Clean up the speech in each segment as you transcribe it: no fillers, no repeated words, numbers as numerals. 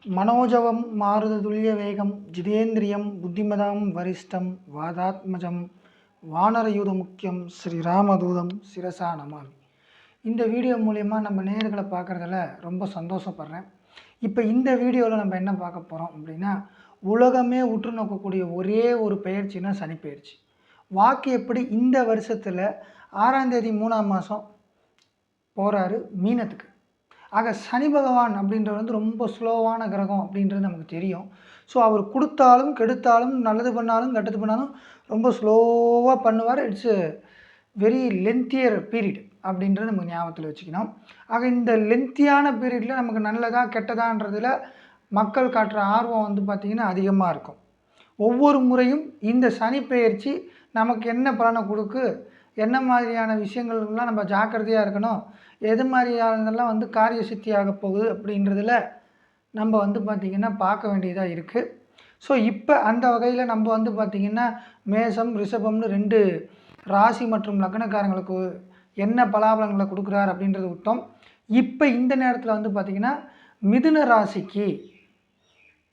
मनोजवं मारुततुल्यवेगं जितेन्द्रियं बुद्धिमतां वरिष्ठं वादात्मजं வானரயூதமுக்கியம் ஸ்ரீராமதூதம் சிரசா நமாமி. இந்த வீடியோ மூலயமா நம்ம நேயர்களை பார்க்குறதுல ரொம்ப சந்தோஷப்படுறேன். இப்போ இந்த வீடியோவில் நம்ம என்ன பார்க்க போகிறோம் அப்படின்னா, உலகமே உற்று நோக்கக்கூடிய ஒரே ஒரு பெயர்ச்சினா சனி பெயர்ச்சி. வாக்கு எப்படி இந்த வருஷத்தில் 6ஆம் தேதி 3ஆம் மாதம் போகிறாரு மீனத்துக்கு. ஆக சனி பகவான் அப்படின்றது வந்து ரொம்ப ஸ்லோவான கிரகம் அப்படின்றது நமக்கு தெரியும். ஸோ அவர் கொடுத்தாலும் கெடுத்தாலும் நல்லது பண்ணாலும் கெட்டது பண்ணாலும் ரொம்ப ஸ்லோவாக பண்ணுவார். இட்ஸ் வெரி லென்த்தியர் பீரியட் அப்படின்றது நம்ம ஞாபகத்தில் வச்சுக்கணும். ஆக இந்த லென்த்தியான பீரியடில் நமக்கு நல்லதா கெட்டதான்றதில் மக்கள் காட்டுற ஆர்வம் வந்து பார்த்திங்கன்னா அதிகமாக இருக்கும். ஒவ்வொரு முறையும் இந்த சனி பெயர்ச்சி நமக்கு என்ன பலனை கொடுக்கு, என்ன மாதிரியான விஷயங்கள்லாம் நம்ம ஜாக்கிரதையாக இருக்கணும், எது மாதிரியானதெல்லாம் வந்து காரிய சித்தியாக போகுது அப்படின்றதில் நம்ம வந்து பார்த்திங்கன்னா பார்க்க வேண்டியதாக இருக்குது. ஸோ இப்போ அந்த வகையில் நம்ம வந்து பார்த்திங்கன்னா மேஷம் ரிஷபம்னு 2 ராசி மற்றும் லக்னக்காரங்களுக்கு என்ன பலாபலங்களை கொடுக்குறார் அப்படின்றது விட்டோம். இப்போ இந்த நேரத்தில் வந்து பார்த்திங்கன்னா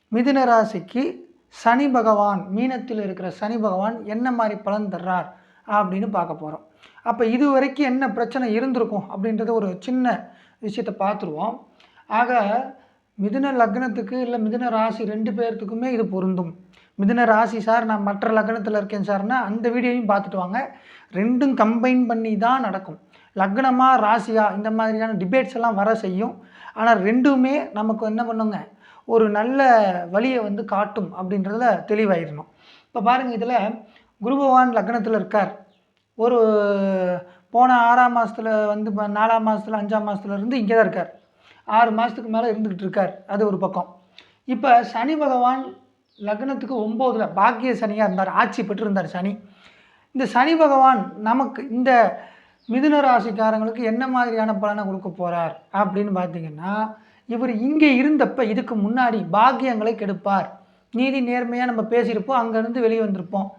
மிதுன ராசிக்கு சனி பகவான், மீனத்தில் இருக்கிற சனி பகவான் என்ன மாதிரி பலன் தர்றார் அப்படின்னு பார்க்க போகிறோம். அப்போ இது வரைக்கும் என்ன பிரச்சனை இருந்திருக்கும் அப்படின்றத ஒரு சின்ன விஷயத்தை பார்த்துருவோம். ஆக மிதுன லக்னத்துக்கு இல்லை மிதுன ராசி 2 பேர்த்துக்குமே இது பொருந்தும். மிதுன ராசி சார் நான் மற்ற லக்னத்தில் இருக்கேன் சார்னா அந்த வீடியோவையும் பார்த்துட்டு வாங்க. 2ம் கம்பைன் பண்ணி தான் நடக்கும். லக்னமாக ராசியா இந்த மாதிரியான டிபேட்ஸ் எல்லாம் வர செய்யும். ஆனால் 2மே நமக்கு என்ன பண்ணுங்க, ஒரு நல்ல வழியை வந்து காட்டும் அப்படின்றதுல தெளிவாயிடணும். இப்போ பாருங்கள், இதில் குரு பகவான் லக்னத்தில் இருக்கார். ஒரு போன 6ஆம் மாதத்தில் வந்து 4ஆம் மாதத்தில் 5ஆம் மாதத்துலேருந்து இங்கே தான் இருக்கார். 6 மாதத்துக்கு மேலே இருந்துக்கிட்டு இருக்கார். அது ஒரு பக்கம். இப்போ சனி பகவான் லக்னத்துக்கு 9ல் பாக்கிய சனியாக இருந்தார், ஆட்சி பெற்றிருந்தார் சனி. இந்த சனி பகவான் நமக்கு இந்த மிதுன ராசிக்காரங்களுக்கு என்ன மாதிரியான பலனை கொடுக்க போகிறார் அப்படின்னு பார்த்தீங்கன்னா, இவர் இங்கே இருந்தப்போ இதுக்கு முன்னாடி பாக்கியங்களை கெடுப்பார். நீதி நேர்மையாக நம்ம பேசியிருப்போம், அங்கேருந்து வெளியே வந்திருப்போம்.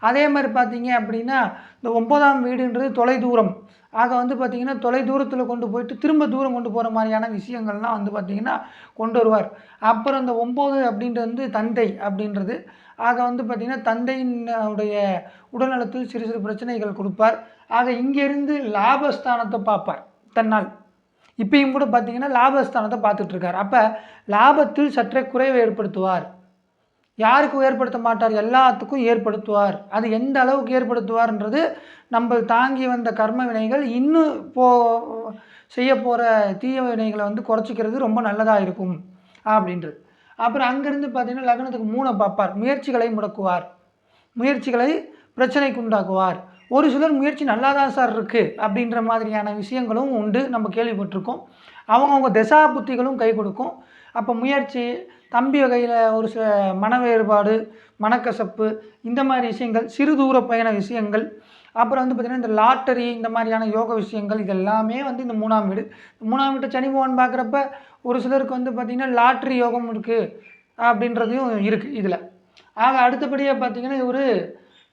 அதே மாதிரி பார்த்தீங்க அப்படின்னா இந்த 9ஆம் வீடுன்றது தொலைதூரம். ஆக வந்து பார்த்திங்கன்னா தொலைதூரத்தில் கொண்டு போயிட்டு திரும்ப தூரம் கொண்டு போகிற மாதிரியான விஷயங்கள்லாம் வந்து பார்த்திங்கன்னா கொண்டு வருவார். அப்புறம் இந்த 9 அப்படின்றது வந்து தந்தை அப்படின்றது. ஆக வந்து பார்த்திங்கன்னா தந்தையினுடைய உடல்நலத்தில் சிறு சிறு பிரச்சனைகள் கொடுப்பார். ஆக இங்கேருந்து லாபஸ்தானத்தை பார்ப்பார் தன்னால். இப்பயும் கூட பார்த்திங்கன்னா லாபஸ்தானத்தை பார்த்துட்ருக்கார். அப்போ லாபத்தில் சற்றே குறைவை ஏற்படுத்துவார். யாருக்கும் ஏற்படுத்த மாட்டார், எல்லாத்துக்கும் ஏற்படுத்துவார். அது எந்த அளவுக்கு ஏற்படுத்துவார்ன்றது நம்ம தாங்கி வந்த கர்ம வினைகள் இன்னும் செய்ய போகிற தீய வினைகளை வந்து குறைச்சிக்கிறது ரொம்ப நல்லதாக இருக்கும் அப்படின்றது. அப்புறம் அங்கேருந்து பார்த்திங்கன்னா லக்னத்துக்கு 3 பார்ப்பார். முயற்சிகளை முடக்குவார், முயற்சிகளை பிரச்சனைக்கு உண்டாக்குவார். ஒரு சிலர் முயற்சி நல்லா தான் சார் இருக்குது அப்படின்ற மாதிரியான விஷயங்களும் உண்டு, நம்ம கேள்விப்பட்டிருக்கோம். அவங்கவுங்க தசா புத்திகளும் கை கொடுக்கும். அப்போ முயற்சி, தம்பி வகையில் ஒரு சில மன வேறுபாடு, மனக்கசப்பு, இந்த மாதிரி விஷயங்கள், சிறு தூர பயண விஷயங்கள், அப்புறம் வந்து பார்த்திங்கன்னா இந்த லாட்டரி, இந்த மாதிரியான யோக விஷயங்கள், இதெல்லாமே வந்து இந்த 3ஆம் வீடு. 3ஆம் வீட்டை சனி பகவான் பார்க்குறப்ப ஒரு சிலருக்கு வந்து பார்த்திங்கன்னா லாட்ரி யோகம் இருக்குது அப்படின்றதையும் இருக்குது இதில். ஆக அடுத்தபடியாக பார்த்திங்கன்னா இவர்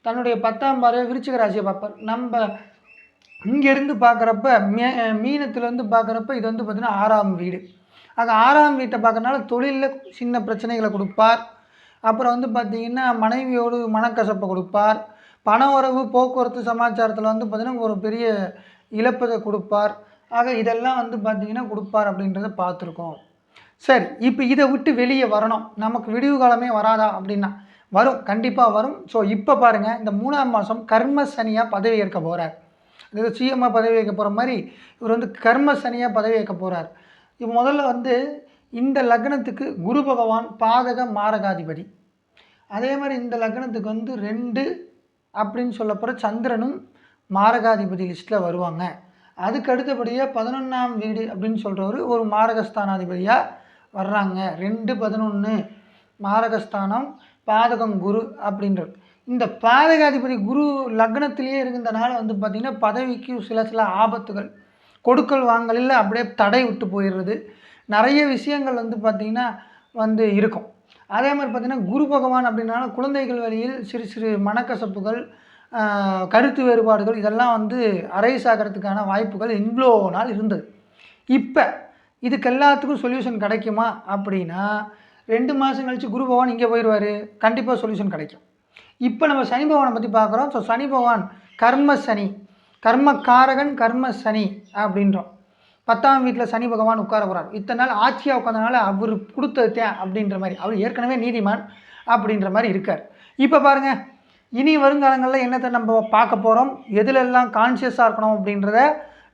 தன்னுடைய 10ஆம் பார்வையை விருச்சிக ராசியை பார்ப்பார். நம்ம இங்கேருந்து பார்க்குறப்ப மீனத்துலேருந்து பார்க்குறப்ப இது வந்து பார்த்திங்கன்னா 6ஆம் வீடு. ஆக 6ஆம் வீட்டை பார்க்கறனால தொழிலில் சின்ன பிரச்சனைகளை கொடுப்பார். அப்புறம் வந்து பார்த்திங்கன்னா மனைவியோடு மனக்கசப்பை கொடுப்பார். பண உறவு, போக்குவரத்து, சமாச்சாரத்தில் வந்து பார்த்திங்கன்னா ஒரு பெரிய இழப்பதை கொடுப்பார். ஆக இதெல்லாம் வந்து பார்த்திங்கன்னா கொடுப்பார் அப்படின்றத பார்த்துருக்கோம். சரி, இப்போ இதை விட்டு வெளியே வரணும், நமக்கு விடிவு காலமே வராதா அப்படின்னா வரும், கண்டிப்பாக வரும். ஸோ இப்போ பாருங்கள், இந்த 3ஆம் மாதம் கர்ம சனியாக பதவி ஏற்க போகிறார். இது சிஎம்மாக பதவி ஏற்க போகிற மாதிரி இவர் வந்து கர்ம சனியாக பதவி ஏற்க போகிறார். இப்போ முதல்ல வந்து இந்த லக்னத்துக்கு குரு பகவான் பாதக மாரகாதிபதி. அதே மாதிரி இந்த லக்னத்துக்கு வந்து 2 அப்படின்னு சொல்ல போகிற சந்திரனும் மாரகாதிபதி லிஸ்ட்டில் வருவாங்க. அதுக்கு அடுத்தபடியாக 11ஆம் வீடு அப்படின்னு சொல்கிறவர் ஒரு மாரகஸ்தானாதிபதியாக வர்றாங்க. 2, 11 மாரகஸ்தானம், பாதகம் குரு அப்படின்றது. இந்த பாதகாதிபதி குரு லக்னத்திலேயே இருந்தனால வந்து பார்த்திங்கன்னா பதவிக்கு சில ஆபத்துகள், கொடுக்கல் வாங்கலில் அப்படியே தடை விட்டு போயிடுறது, நிறைய விஷயங்கள் வந்து பார்த்திங்கன்னா வந்து இருக்கும். அதே மாதிரி பார்த்திங்கன்னா குரு பகவான் அப்படின்னால குழந்தைகள் வழியில் சிறு சிறு மனக்கசப்புகள், கருத்து வேறுபாடுகள், இதெல்லாம் வந்து அரைஸ் ஆகிறதுக்கான வாய்ப்புகள் இவ்வளோ நாள் இருந்தது. இப்போ இதுக்கு எல்லாத்துக்கும் சொல்யூஷன் கிடைக்குமா அப்படின்னா 2 மாதம் கழித்து குரு பகவான் இங்கே போயிடுவார், கண்டிப்பாக சொல்யூஷன் கிடைக்கும். இப்போ நம்ம சனி பகவானை பற்றி பார்க்குறோம். ஸோ சனி பகவான் கர்ம சனி, கர்மக்காரகன் கர்ம சனி அப்படின்றோம். 10ஆம் வீட்டில் சனி பகவான் உட்கார போகிறார். இத்தனை நாள் ஆட்சியாக உட்காந்தனால அவர் கொடுத்ததேன் அப்படின்ற மாதிரி, அவர் ஏற்கனவே நீதிமான் அப்படின்ற மாதிரி இருக்கார். இப்போ பாருங்கள், இனி வருங்காலங்களில் என்னத்தை நம்ம பார்க்க போகிறோம், எதுலெல்லாம் கான்சியஸாக இருக்கணும் அப்படின்றத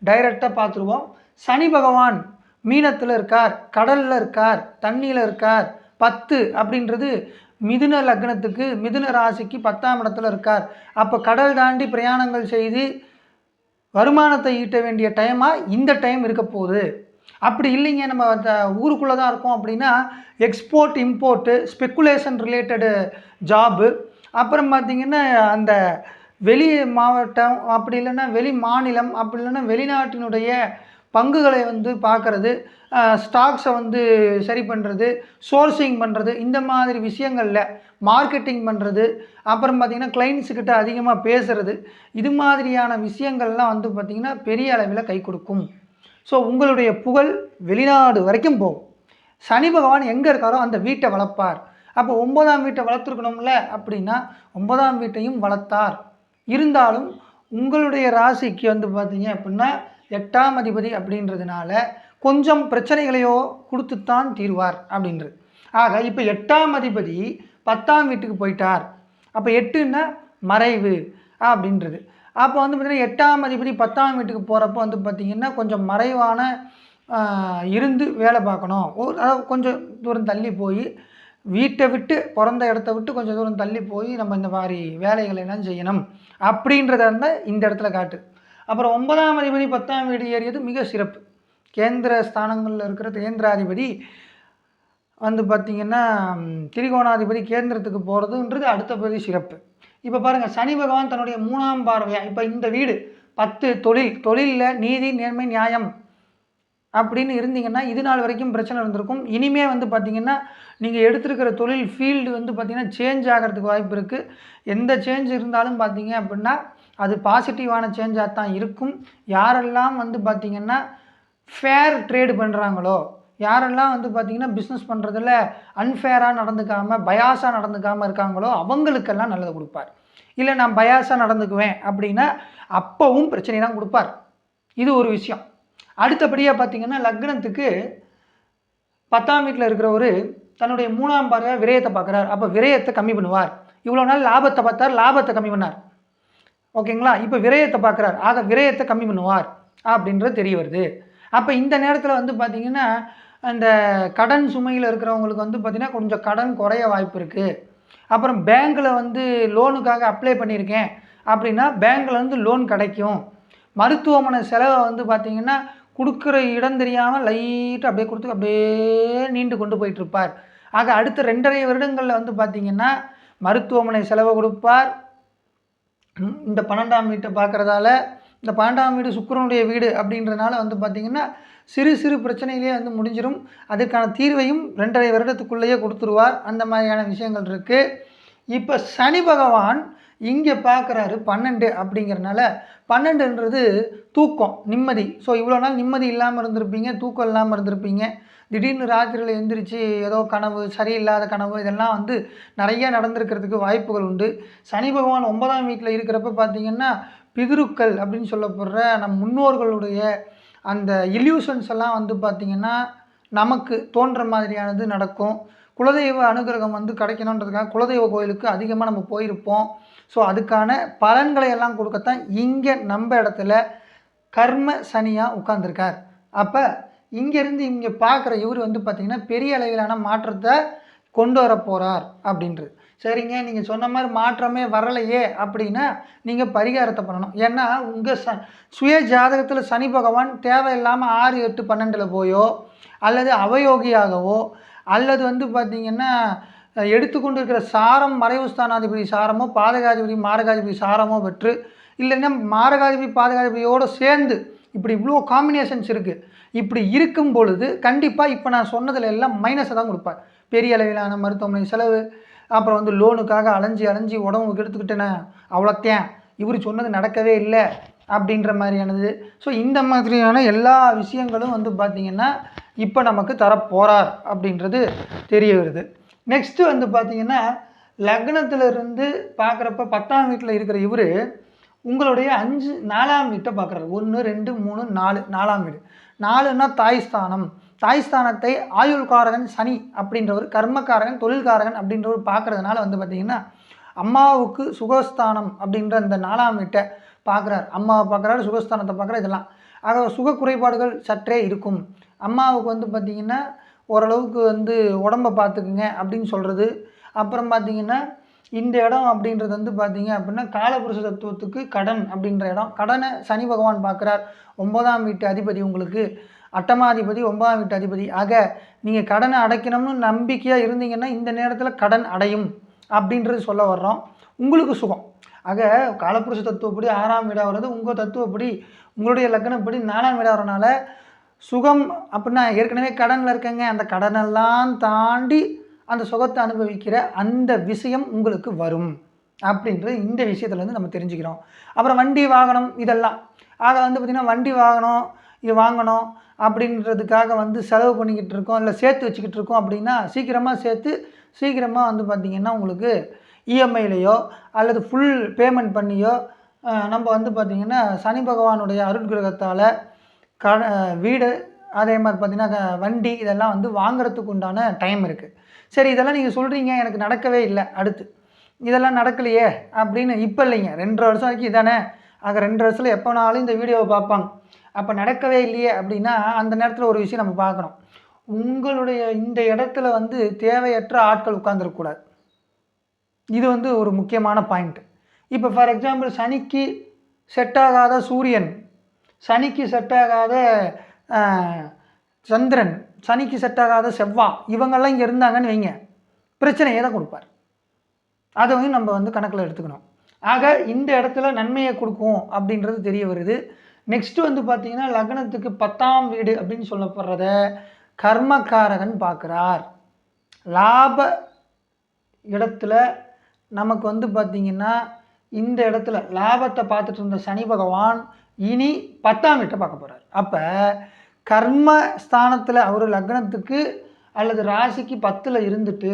டைரெக்டாக பார்த்துருவோம். சனி பகவான் மீனத்தில் இருக்கார், கடலில் இருக்கார், தண்ணியில் இருக்கார். 10 அப்படின்றது மிதுன லக்னத்துக்கு, மிதுன ராசிக்கு 10ஆம் இடத்துல இருக்கார். அப்போ கடல் தாண்டி பிரயாணங்கள் செய்து வருமானத்தை ஈட்ட வேண்டிய டைமாக இந்த டைம் இருக்க போகுது. அப்படி இல்லைங்க, நம்ம அந்த ஊருக்குள்ளே தான் இருக்கோம் அப்படின்னா export import speculation related job, அப்புறம் பார்த்திங்கன்னா அந்த வெளி மாவட்டம், அப்படி இல்லைன்னா வெளி மாநிலம், அப்படி இல்லைன்னா வெளிநாட்டினுடைய பங்குகளை வந்து பார்க்குறது, ஸ்டாக்ஸை வந்து சரி பண்ணுறது, சோர்சிங் பண்ணுறது, இந்த மாதிரி விஷயங்களில் மார்க்கெட்டிங் பண்ணுறது, அப்புறம் பார்த்திங்கன்னா கிளைண்ட்ஸுக்கிட்ட அதிகமாக பேசுகிறது, இது மாதிரியான விஷயங்கள்லாம் வந்து பார்த்திங்கன்னா பெரிய அளவில் கை கொடுக்கும். ஸோ உங்களுடைய புகழ் வெளிநாடு வரைக்கும் போகும். சனி பகவான் எங்கே இருக்காரோ அந்த வீட்டை வளர்ப்பார். அப்போ 9ஆம் வீட்டை வளர்த்துருக்கணும்ல அப்படின்னா 9ஆம் வீட்டையும் வளர்த்தார். இருந்தாலும் உங்களுடைய ராசிக்கு வந்து பார்த்திங்க அப்படின்னா 8ஆம் அதிபதி அப்படின்றதுனால கொஞ்சம் பிரச்சனைகளையோ கொடுத்துத்தான் தீர்வார் அப்படின்றது. ஆக இப்போ 8ஆம் அதிபதி 10ஆம் வீட்டுக்கு போயிட்டார். அப்போ 8ன்னா மறைவு அப்படின்றது. அப்போ வந்து பார்த்திங்கன்னா 8ஆம் அதிபதி 10ஆம் வீட்டுக்கு போகிறப்போ வந்து பார்த்திங்கன்னா கொஞ்சம் மறைவான இருந்து வேலை பார்க்கணும். அதாவது கொஞ்சம் தூரம் தள்ளி போய் வீட்டை விட்டு, பிறந்த இடத்த விட்டு கொஞ்சம் தூரம் தள்ளி போய் நம்ம இந்த மாதிரி வேலைகளை எல்லாம் செய்யணும் அப்படின்றத இருந்தால் இந்த இடத்துல காட்டு. அப்புறம் 9ஆம் அதிபதி 10ஆம் வீடு ஏறியது மிக சிறப்பு. கேந்திர ஸ்தானங்களில் இருக்கிற கேந்திராதிபதி வந்து பார்த்திங்கன்னா திரிகோணாதிபதி கேந்திரத்துக்கு போகிறதுன்றது அடுத்தபடி சிறப்பு. இப்போ பாருங்கள், சனி பகவான் தன்னுடைய 3ஆம் பார்வையாக இப்போ இந்த வீடு 10 தொழிலில் நீதி நேர்மை நியாயம் அப்படின்னு இருந்தீங்கன்னா இது நாள் வரைக்கும் பிரச்சனை இருந்திருக்கும். இனிமே வந்து பார்த்திங்கன்னா நீங்கள் எடுத்துருக்கிற தொழில் ஃபீல்டு வந்து பார்த்திங்கன்னா சேஞ்ச் ஆகிறதுக்கு வாய்ப்பு இருக்குது. எந்த சேஞ்ச் இருந்தாலும் பார்த்திங்க அப்படின்னா அது பாசிட்டிவான சேஞ்சாக தான் இருக்கும். யாரெல்லாம் வந்து பார்த்திங்கன்னா ஃபேர் ட்ரேடு பண்ணுறாங்களோ, யாரெல்லாம் வந்து பார்த்திங்கன்னா பிஸ்னஸ் பண்ணுறதில் அன்ஃபேராக நடந்துக்காமல் பயாஸாக நடந்துக்காமல் இருக்காங்களோ அவங்களுக்கெல்லாம் நல்லது கொடுப்பார். இல்லை நான் பயாஸாக நடந்துக்குவேன் அப்படின்னா அப்பவும் பிரச்சனை தான் கொடுப்பார். இது ஒரு விஷயம். அடுத்தபடியாக பார்த்திங்கன்னா லக்னத்துக்கு 10ஆம் வீட்டில் இருக்கிறவர் தன்னுடைய 3ஆம் பார்வையாக விரயத்தை பார்க்குறார். அப்போ விரயத்தை கம்மி பண்ணுவார். இவ்வளோ நாள் லாபத்தை பார்த்தார், லாபத்தை கம்மி பண்ணார். ஓகேங்களா? இப்போ விரயத்தை பார்க்குறார். ஆக விரயத்தை கம்மி பண்ணுவார் அப்படின்றது தெரிய வருது. அப்போ இந்த நேரத்தில் வந்து பார்த்திங்கன்னா அந்த கடன் சுமையில் இருக்கிறவங்களுக்கு வந்து பார்த்திங்கன்னா கொஞ்சம் கடன் குறைய வாய்ப்பு இருக்குது. அப்புறம் பேங்க்கில் வந்து லோனுக்காக அப்ளை பண்ணியிருக்கேன் அப்படின்னா பேங்க்கில் வந்து லோன் கிடைக்கும். மருத்துவமனை செலவை வந்து பார்த்திங்கன்னா கொடுக்குற இடம் தெரியாமல் லைட்டாக அப்படியே கொடுத்து அப்படியே நீண்டு கொண்டு போயிட்டுருப்பார். ஆக அடுத்த 2.5 வருடங்களில் வந்து பார்த்திங்கன்னா மருத்துவமனை செலவை கொடுப்பார். இந்த 12ஆம் வீட்டை பார்க்குறதால, இந்த 12ஆம் வீடு சுக்கிரனுடைய வீடு அப்படின்றதுனால வந்து பார்த்திங்கன்னா சிறு சிறு பிரச்சனையிலே வந்து முடிஞ்சிடும். அதுக்கான தீர்வையும் 2.5 வருடத்துக்குள்ளேயே கொடுத்துருவார். அந்த மாதிரியான விஷயங்கள் இருக்குது. இப்போ சனி பகவான் இங்கே பார்க்குறாரு 12 அப்படிங்கிறனால, 12ன்றது தூக்கம், நிம்மதி. ஸோ இவ்வளோ நாள் நிம்மதி இல்லாமல் இருந்திருப்பீங்க, தூக்கம் இல்லாமல் இருந்திருப்பீங்க. திடீர்னு ராத்திரியில் எழுந்திரிச்சு ஏதோ கனவு, சரியில்லாத கனவு, இதெல்லாம் வந்து நிறையா நடந்திருக்கிறதுக்கு வாய்ப்புகள் உண்டு. சனி பகவான் 9ஆம் வீட்டில் இருக்கிறப்ப பார்த்திங்கன்னா பிதுருக்கள் அப்படின்னு சொல்லப்படுற நம் முன்னோர்களுடைய அந்த இல்யூஷன்ஸ் எல்லாம் வந்து பார்த்திங்கன்னா நமக்கு தோன்ற மாதிரியானது நடக்கும். குலதெய்வ அனுகிரகம் வந்து கிடைக்கணுன்றதுக்காக குலதெய்வ கோயிலுக்கு அதிகமாக நம்ம போயிருப்போம். ஸோ அதுக்கான பலன்களை எல்லாம் கொடுக்கத்தான் இங்கே நம்ம இடத்துல கர்ம சனியாக உட்கார்ந்துருக்கார். அப்போ இங்கேருந்து இங்கே பார்க்குற இவர் வந்து பார்த்திங்கன்னா பெரிய அளவிலான மாற்றத்தை கொண்டு வர போகிறார் அப்படின்றது. சரிங்க, நீங்கள் சொன்ன மாதிரி மாற்றமே வரலையே அப்படின்னா நீங்கள் பரிகாரத்தை பண்ணணும். ஏன்னா உங்கள் சுய ஜாதகத்தில் சனி பகவான் தேவையில்லாமல் 6, 8, 12 போயோ அல்லது அவயோகியாகவோ அல்லது வந்து பார்த்திங்கன்னா எடுத்துக்கொண்டு இருக்கிற சாரம் மறைவு ஸ்தானாதிபதி சாரமோ பாதகாதிபதி மாரகாதிபதி சாரமோ பெற்று, இல்லைன்னா மாரகாதிபதி பாதகாதிபதியோடு சேர்ந்து இப்படி இவ்வளோ காம்பினேஷன்ஸ் இருக்குது. இப்படி இருக்கும் பொழுது கண்டிப்பாக இப்போ நான் சொன்னதில் எல்லாம் மைனஸை தான் கொடுப்பார். பெரிய அளவிலான மருத்துவமனை செலவு, அப்புறம் வந்து லோனுக்காக அலைஞ்சி உடம்பு எடுத்துக்கிட்டேனே அவ்வளோத்தேன், இவர் சொன்னது நடக்கவே இல்லை அப்படின்ற மாதிரியானது. ஸோ இந்த மாதிரியான எல்லா விஷயங்களும் வந்து பார்த்திங்கன்னா இப்போ நமக்கு தரப்போகிறார் அப்படின்றது தெரிய வருது. நெக்ஸ்ட்டு வந்து பார்த்திங்கன்னா லக்னத்திலிருந்து பார்க்குறப்ப 10ஆம் வீட்டில் இருக்கிற இவர் உங்களுடைய 4ஆம் வீட்டை பார்க்குறாரு. 1 2 3 4 4ஆம் வீடு. 4ன்னா தாய்ஸ்தானம். தாய்ஸ்தானத்தை ஆயுள்காரகன் சனி அப்படின்றவர், கர்மக்காரகன் தொழில்காரகன் அப்படின்றவர் பார்க்குறதுனால வந்து பார்த்திங்கன்னா அம்மாவுக்கு சுகஸ்தானம் அப்படின்ற இந்த 4ஆம் வீட்டை பார்க்குறாரு. அம்மாவை பார்க்குறாரு, சுகஸ்தானத்தை பார்க்குறாரு, இதெல்லாம். ஆக சுக குறைபாடுகள் சற்றே இருக்கும். அம்மாவுக்கு வந்து பார்த்திங்கன்னா ஓரளவுக்கு வந்து உடம்பை பார்த்துக்குங்க அப்படின்னு சொல்கிறது. அப்புறம் பார்த்திங்கன்னா இந்த இடம் அப்படின்றது வந்து பார்த்திங்க அப்படின்னா காலபுருஷ தத்துவத்துக்கு கடன் அப்படின்ற இடம். கடனை சனி பகவான் பார்க்குறார். 9ஆம் வீட்டு அதிபதி உங்களுக்கு, அட்டமாதிபதி 9ஆம் வீட்டு அதிபதி. ஆக நீங்கள் கடனை அடைக்கணும்னு நம்பிக்கையாக இருந்தீங்கன்னா இந்த நேரத்தில் கடன் அடையும் அப்படின்றது சொல்ல வர்றோம். உங்களுக்கு சுகம். ஆக காலபுருஷ தத்துவப்படி 6ஆம் வீடாக வர்றது, உங்கள் தத்துவப்படி உங்களுடைய லக்னப்படி 4ஆம் வீடாக வரனால சுகம் அப்படின்னா ஏற்கனவே கடனில் இருக்கங்க, அந்த கடனெல்லாம் தாண்டி அந்த சுகத்தை அனுபவிக்கிற அந்த விஷயம் உங்களுக்கு வரும் அப்படின்றது இந்த விஷயத்துலேருந்து நம்ம தெரிஞ்சுக்கிறோம். அப்புறம் வண்டி வாகனம் இதெல்லாம். ஆக வந்து பார்த்திங்கன்னா வண்டி வாகனம் இது வாங்கணும் அப்படின்றதுக்காக வந்து செலவு பண்ணிக்கிட்டு இருக்கோம், இல்லை சேர்த்து வச்சுக்கிட்டு இருக்கோம் அப்படின்னா சீக்கிரமாக சேர்த்து சீக்கிரமாக வந்து பார்த்திங்கன்னா உங்களுக்கு இஎம்ஐலையோ அல்லது ஃபுல் பேமெண்ட் பண்ணியோ நம்ம வந்து பார்த்திங்கன்னா சனி பகவானுடைய அருட்கிரகத்தால் வீடு அதே மாதிரி பார்த்திங்கன்னா வண்டி இதெல்லாம் வந்து வாங்குறதுக்கு உண்டான டைம் இருக்குது. சரி, இதெல்லாம் நீங்கள் சொல்கிறீங்க, எனக்கு நடக்கவே இல்லை, அடுத்து இதெல்லாம் நடக்கலையே அப்படின்னு. இப்போ இல்லைங்க, 2 வருஷம் வரைக்கும் இதானே. ஆக 2 வருஷத்தில் எப்போனாலும் இந்த வீடியோவை பார்ப்பாங்க. அப்போ நடக்கவே இல்லையே அப்படின்னா அந்த நேரத்தில் ஒரு விஷயம் நம்ம பார்க்கணும். உங்களுடைய இந்த இடத்துல வந்து தேவையற்ற ஆட்கள் உட்கார்ந்துருக்கக்கூடாது. இது வந்து ஒரு முக்கியமான பாயிண்ட்டு. இப்போ ஃபார் எக்ஸாம்பிள் சனிக்கு செட் ஆகாத சூரியன், சனிக்கு செட் ஆகாத சந்திரன், சனிக்கு செட் ஆகாத செவ்வாய், இவங்கெல்லாம் இங்கே இருந்தாங்கன்னு வைங்க, பிரச்சனையை தான் கொடுப்பார். அதை வந்து நம்ம வந்து கணக்கில் எடுத்துக்கணும். ஆக இந்த இடத்துல நன்மையை கொடுக்கும் அப்படின்றது தெரிய வருது. நெக்ஸ்ட்டு வந்து பார்த்திங்கன்னா லக்னத்துக்கு 10ஆம் வீடு அப்படின்னு சொல்லப்படுறத கர்மக்காரகன் பார்க்குறார். லாப இடத்துல நமக்கு வந்து பார்த்திங்கன்னா இந்த இடத்துல லாபத்தை பார்த்துட்டு இருந்த சனி பகவான் இனி 10ஆம் வீட்டை பார்க்க போகிறார். அப்போ கர்மஸ்தானத்தில் அவர் லக்னத்துக்கு அல்லது ராசிக்கு 10ல் இருந்துட்டு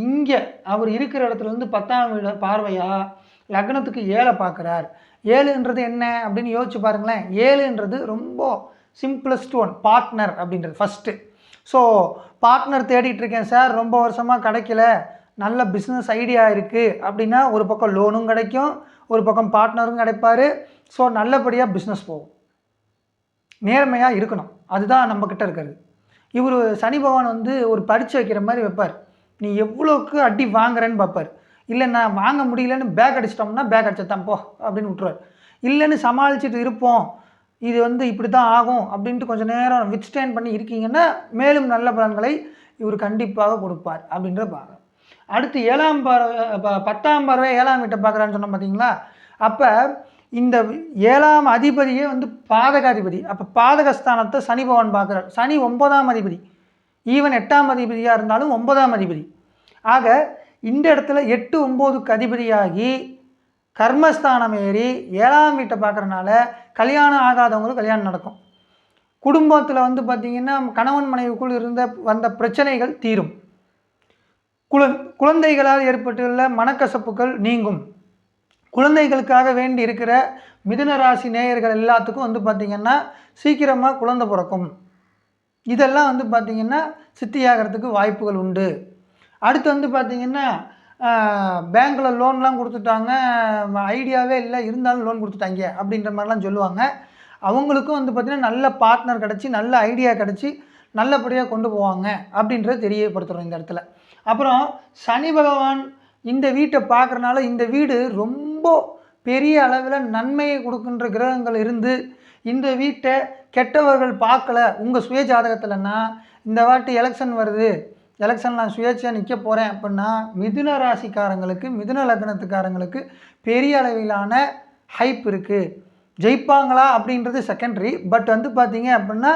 இங்கே அவர் இருக்கிற இடத்துலேருந்து 10ஆம் வீடு பார்வையாக லக்னத்துக்கு 7 பார்க்குறார். 7ன்றது என்ன அப்படின்னு யோசிச்சு பாருங்களேன். 7ன்றது ரொம்ப சிம்பிளஸ்ட் ஒன், பார்ட்னர் அப்படின்றது ஃபஸ்ட்டு. ஸோ பார்ட்னர் தேடிட்டுருக்கேன் சார், ரொம்ப வருஷமாக கிடைக்கல, நல்ல பிஸ்னஸ் ஐடியா இருக்குது அப்படின்னா ஒரு பக்கம் லோனும் கிடைக்கும், ஒரு பக்கம் பார்ட்னரும் கிடைப்பார். ஸோ நல்லபடியாக பிஸ்னஸ் போகும். நேர்மையாக இருக்கணும், அதுதான் நம்மக்கிட்ட இருக்கிறது. இவர் சனி பகவான் வந்து ஒரு பரீட்சை வைக்கிற மாதிரி வைப்பார். நீ எவ்வளோக்கு அடி வாங்குறேன்னு பார்ப்பார். இல்லை நான் வாங்க முடியலன்னு பேக் அடிச்சிட்டோம்னா பேக் அடிச்சதான் போ அப்படின்னு விட்டுருவார். இல்லைன்னு சமாளிச்சுட்டு இருப்போம், இது வந்து இப்படி தான் ஆகும் அப்படின்ட்டு கொஞ்சம் நேரம் வித்ஸ்டாண்ட் பண்ணி இருக்கீங்கன்னா மேலும் நல்ல பலன்களை இவர் கண்டிப்பாக கொடுப்பார் அப்படின்றத பார்க்குறோம். அடுத்து 7ஆம் பார்வை 10ஆம் பார்வை 7ஆம் வீட்டை பார்க்குறான்னு சொன்னோம் பார்த்தீங்களா. அப்போ இந்த 7ஆம் அதிபதியே வந்து பாதகாதிபதி. அப்போ பாதகஸ்தானத்தை சனி பகவான் பார்க்குறார். சனி 9ஆம் அதிபதி, ஈவன் 8ஆம் அதிபதியாக இருந்தாலும் 9ஆம் அதிபதி. ஆக இந்த இடத்துல 8 9க்கு அதிபதியாகி கர்மஸ்தானம் ஏறி 7ஆம் வீட்டை பார்க்குறனால கல்யாணம் ஆகாதவங்களுக்கு கல்யாணம் நடக்கும். குடும்பத்தில் வந்து பார்த்திங்கன்னா கணவன் மனைவிக்குள் வந்த பிரச்சனைகள் தீரும். குழந்தைகளால் ஏற்பட்டுள்ள மனக்கசப்புகள் நீங்கும். குழந்தைகளுக்காக வேண்டி இருக்கிற மிதுன ராசி நேயர்கள் எல்லாத்துக்கும் வந்து பார்த்திங்கன்னா சீக்கிரமாக குழந்தை பிறக்கும். இதெல்லாம் வந்து பார்த்திங்கன்னா சித்தியாகிறதுக்கு வாய்ப்புகள் உண்டு. அடுத்து வந்து பார்த்திங்கன்னா பேங்க்கில் லோன்லாம் கொடுத்துட்டாங்க, ஐடியாவே இல்லை இருந்தாலும் லோன் கொடுத்துட்டாங்க அப்படின்ற மாதிரிலாம் சொல்லுவாங்க. அவங்களுக்கும் வந்து பார்த்திங்கன்னா நல்ல பார்ட்னர் கிடச்சி நல்ல ஐடியா கிடச்சி நல்லபடியாக கொண்டு போவாங்க அப்படின்றத தெரியப்படுத்துகிறோம் இந்த இடத்துல. அப்புறம் சனி பகவான் இந்த வீட்டை பார்க்குறனால இந்த வீடு ரொம்ப பெரிய அளவில் நன்மையை கொடுக்கின்ற கிரகங்கள் இருந்து இந்த வீட்டை கெட்டவர்கள் பார்க்கல உங்கள் சுய ஜாதகத்தில்னா, இந்த வாட்டி எலெக்ஷன் வருது, எலெக்ஷன் நான் சுயேட்சையாக நிற்க போகிறேன் அப்படின்னா மிதுன ராசிக்காரங்களுக்கு மிதுன லக்னத்துக்காரங்களுக்கு பெரிய அளவிலான ஹைப் இருக்குது. ஜெயிப்பாங்களா அப்படின்றது செகண்டரி. பட் வந்து பார்த்திங்க அப்படின்னா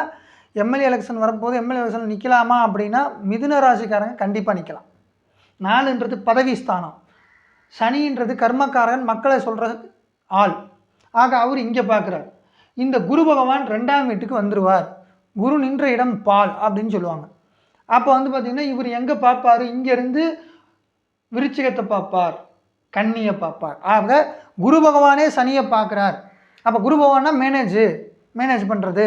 எம்எல்ஏ எலெக்ஷன் வரும்போது எம்எல்ஏ எலெக்ஷன் நிற்கலாமா அப்படின்னா மிதுன ராசிக்காரங்க கண்டிப்பாக நிற்கலாம். 4ன்றது பதவி ஸ்தானம், சனின்றது கர்மக்காரன் மக்களை சொல்கிற ஆள். ஆக அவர் இங்கே பார்க்குறார். இந்த குரு பகவான் 2ஆம் வீட்டுக்கு வந்துடுவார். குரு நின்ற இடம் பால் அப்படின்னு சொல்லுவாங்க. அப்போ வந்து பார்த்திங்கன்னா இவர் எங்கே பார்ப்பார்? இங்கேருந்து விருச்சிகத்தை பார்ப்பார், கன்னியை பார்ப்பார். ஆக குரு பகவானே சனியை பார்க்குறார். அப்போ குரு பகவான்னா மேனேஜ் பண்ணுறது,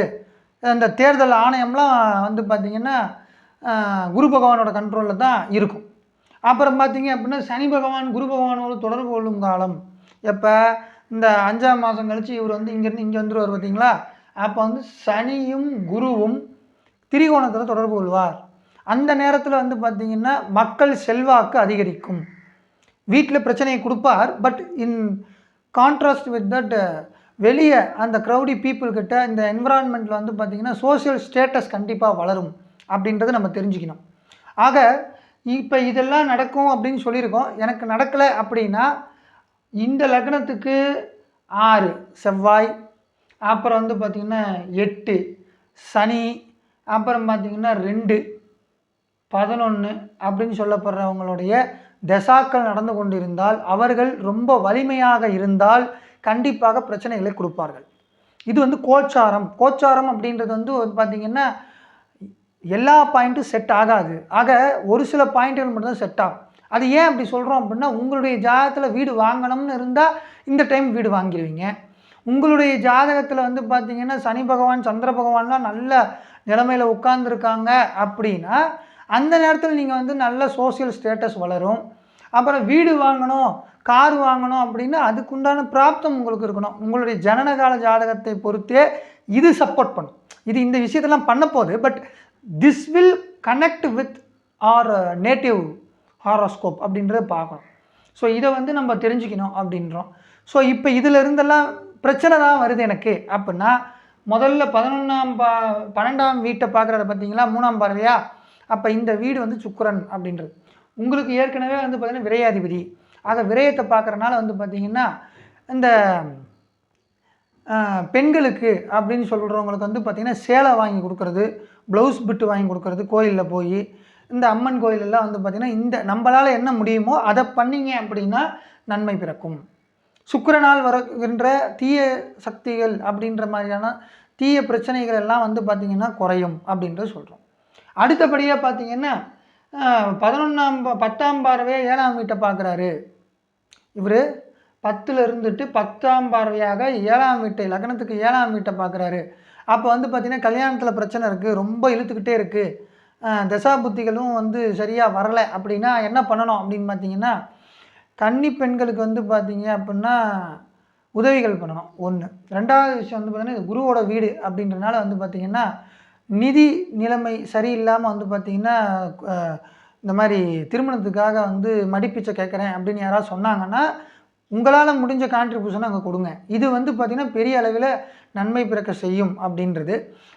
அந்த தேர்தல் ஆணையம்லாம் வந்து பார்த்திங்கன்னா குரு பகவானோட கண்ட்ரோலில் தான் இருக்கும். அப்புறம் பார்த்திங்க அப்படின்னா சனி பகவான் குரு பகவானோடு தொடர்பு கொள்ளும் காலம் எப்போ? இந்த 5ஆம் மாதம் கழித்து இவர் வந்து இங்கேருந்து இங்கே வந்துடுவார் பார்த்திங்களா? அப்போ வந்து சனியும் குருவும் திரிகோணத்தில் தொடர்பு கொள்வார். அந்த நேரத்தில் வந்து பார்த்திங்கன்னா மக்கள் செல்வாக்கு அதிகரிக்கும். வீட்டில் பிரச்சனையை கொடுப்பார். But in contrast with that வெளியே அந்த க்ரௌடி பீப்புள்கிட்ட இந்த என்விரான்மெண்ட்டில் வந்து பார்த்திங்கன்னா சோசியல் ஸ்டேட்டஸ் கண்டிப்பாக வளரும் அப்படின்றத நம்ம தெரிஞ்சுக்கணும். ஆக இப்போ இதெல்லாம் நடக்கும் அப்படின்னு சொல்லியிருக்கோம். எனக்கு நடக்கலை அப்படின்னா இந்த லக்னத்துக்கு 6 செவ்வாய், அப்புறம் வந்து பார்த்திங்கன்னா 8 சனி, அப்புறம் பார்த்திங்கன்னா 2 11 அப்படின்னு சொல்லப்படுறவங்களுடைய தசாக்கள் நடந்து கொண்டிருந்தால், அவர்கள் ரொம்ப வலிமையாக இருந்தால் கண்டிப்பாக பிரச்சனைகளை கொடுப்பார்கள். இது வந்து கோச்சாரம் அப்படின்றது வந்து பார்த்திங்கன்னா எல்லா பாயிண்ட்டும் செட் ஆகாது. ஆக ஒரு சில பாயிண்ட்டுகள் மட்டும்தான் செட் ஆகும். அது ஏன் அப்படி சொல்கிறோம் அப்படின்னா, உங்களுடைய ஜாதகத்தில் வீடு வாங்கணும்னு இருந்தால் இந்த டைம் வீடு வாங்கிடுவீங்க. உங்களுடைய ஜாதகத்தில் வந்து பார்த்திங்கன்னா சனி பகவான் சந்திர பகவான்லாம் நல்ல நிலைமையில் உட்கார்ந்துருக்காங்க அப்படின்னா அந்த நேரத்தில் நீங்கள் வந்து நல்ல சோசியல் ஸ்டேட்டஸ் வளரும். அப்புறம் வீடு வாங்கணும், கார் வாங்கணும் அப்படின்னா அதுக்குண்டான பிராப்தம் உங்களுக்கு இருக்கணும். உங்களுடைய ஜனனகால ஜாதகத்தை பொறுத்தே இது சப்போர்ட் பண்ணும். இது இந்த விஷயத்தெல்லாம் பண்ண போகுது. But this will connect with are native horoscope அப்படின்றத பார்க்கணும். ஸோ இதை வந்து நம்ம தெரிஞ்சுக்கணும் அப்படின்றோம். ஸோ இப்போ இதில் இருந்தெல்லாம் பிரச்சனை தான் வருது எனக்கு அப்படின்னா, முதல்ல 12ஆம் வீட்டை பார்க்குறத பார்த்தீங்களா, 3ஆம் பார்வையா? அப்போ இந்த வீடு வந்து சுக்கிரன் அப்படின்றது உங்களுக்கு ஏற்கனவே வந்து பார்த்திங்கன்னா விரையாதிபதி. ஆக விரயத்தை பார்க்குறனால வந்து பார்த்திங்கன்னா இந்த பெண்களுக்கு அப்படின்னு சொல்கிறவங்களுக்கு வந்து பார்த்திங்கன்னா சேலை வாங்கி கொடுக்குறது, ப்ளவுஸ் பிட்டு வாங்கி கொடுக்குறது, கோயிலில் போய் இந்த அம்மன் கோயிலெல்லாம் வந்து பார்த்திங்கன்னா இந்த நம்மளால் என்ன முடியுமோ அதை பண்ணிங்க அப்படின்னா நன்மை பிறக்கும். சுக்கிரனால் வருகின்ற தீய சக்திகள் அப்படின்ற மாதிரியான தீய பிரச்சனைகள் எல்லாம் வந்து பார்த்திங்கன்னா குறையும் அப்படின்றது சொல்கிறோம். அடுத்தபடியாக பார்த்திங்கன்னா 10ஆம் பார்வையாக 7ஆம் வீட்டை பார்க்குறாரு. இவர் 10ல் இருந்துட்டு 10ஆம் பார்வையாக 7ஆம் வீட்டை, லக்னத்துக்கு 7ஆம் வீட்டை பார்க்குறாரு. அப்போ வந்து பார்த்திங்கன்னா கல்யாணத்தில் பிரச்சனை இருக்குது, ரொம்ப இழுத்துக்கிட்டே இருக்குது, தசா புத்திகளும் வந்து சரியாக வரலை அப்படின்னா என்ன பண்ணணும் அப்படின்னு பார்த்திங்கன்னா, கன்னி பெண்களுக்கு வந்து பார்த்திங்க அப்படின்னா உதவிகள் பண்ணணும். 1. 2வது விஷயம் வந்து பார்த்திங்கன்னா இது குருவோட வீடு அப்படின்றனால வந்து பார்த்திங்கன்னா நிதி நிலைமை சரியில்லாமல் வந்து பார்த்திங்கன்னா இந்த மாதிரி திருமணத்துக்காக வந்து மடிப்பிச்சை கேட்குறேன் அப்படின்னு யாராவது சொன்னாங்கன்னா உங்களால் முடிஞ்ச கான்ட்ரிபியூஷனை அங்கே கொடுங்க. இது வந்து பார்த்திங்கன்னா பெரிய அளவில் நன்மை பிறக்க செய்யும் அப்படின்றது.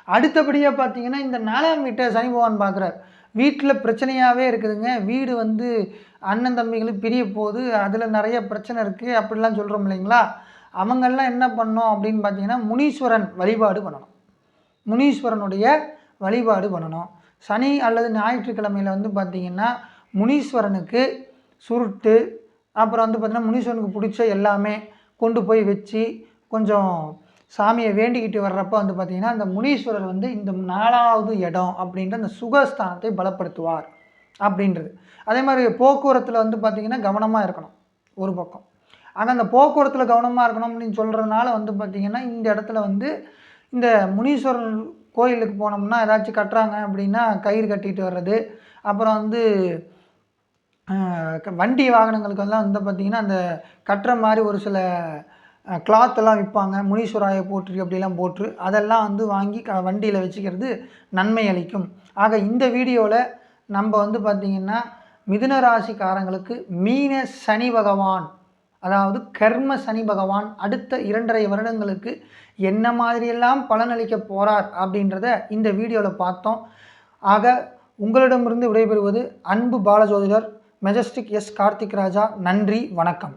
அடுத்தபடியாக பார்த்திங்கன்னா இந்த 4ஆம் வீட்டை சனி பகவான் பார்க்குறார். வீட்டில் பிரச்சனையாகவே இருக்குதுங்க, வீடு வந்து அண்ணன் தம்பிகளும் பிரிய போகுது, அதில் நிறைய பிரச்சனை இருக்குது அப்படிலாம் சொல்கிறோம் இல்லைங்களா? அவங்கெல்லாம் என்ன பண்ணணும் அப்படின்னு பார்த்திங்கன்னா முனீஸ்வரன் வழிபாடு பண்ணணும். முனீஸ்வரனுடைய வழிபாடு பண்ணணும். சனி அல்லது ஞாயிற்றுக்கிழமையில் வந்து பார்த்திங்கன்னா முனீஸ்வரனுக்கு சுருட்டு, அப்புறம் வந்து பார்த்திங்கன்னா முனீஸ்வரனுக்கு பிடிச்ச எல்லாமே கொண்டு போய் வச்சு கொஞ்சம் சாமியை வேண்டிக்கிட்டு வர்றப்போ வந்து பார்த்திங்கன்னா அந்த முனீஸ்வரர் வந்து இந்த 4வது இடம் அப்படின்ற அந்த சுகஸ்தானத்தை பலப்படுத்துவார் அப்படின்றது. அதே மாதிரி போக்குவரத்தில் வந்து பார்த்திங்கன்னா கவனமாக இருக்கணும் ஒரு பக்கம். ஆனால் அந்த போக்குவரத்தில் கவனமாக இருக்கணும் அப்படின்னு சொல்கிறதுனால வந்து பார்த்திங்கன்னா இந்த இடத்துல வந்து இந்த முனீஸ்வரன் கோயிலுக்கு போனோம்னா ஏதாச்சும் கட்டுறாங்க அப்படின்னா கயிறு கட்டிட்டு வர்றது, அப்புறம் வந்து வண்டி வாகனங்களுக்கெல்லாம் வந்து பார்த்திங்கன்னா அந்த கட்டுற மாதிரி ஒரு சில கிளாத்தெல்லாம் விற்பாங்க, முனீஸ்வராயை போட்டு அப்படிலாம் போட்டு அதெல்லாம் வந்து வாங்கி வண்டியில் வச்சுக்கிறது நன்மை அளிக்கும். ஆக இந்த வீடியோவில் நம்ம வந்து பார்த்திங்கன்னா மிதுன ராசிக்காரங்களுக்கு மீன சனி பகவான், அதாவது கர்ம சனி பகவான் அடுத்த 2.5 வருடங்களுக்கு என்ன மாதிரியெல்லாம் பலனளிக்க போகிறார் அப்படின்றத இந்த வீடியோவில் பார்த்தோம். ஆக உங்களிடமிருந்து விடைபெறுவது அன்பு பாலஜோதிடர் மெஜஸ்டிக் எஸ் கார்த்திக் ராஜா. நன்றி, வணக்கம்.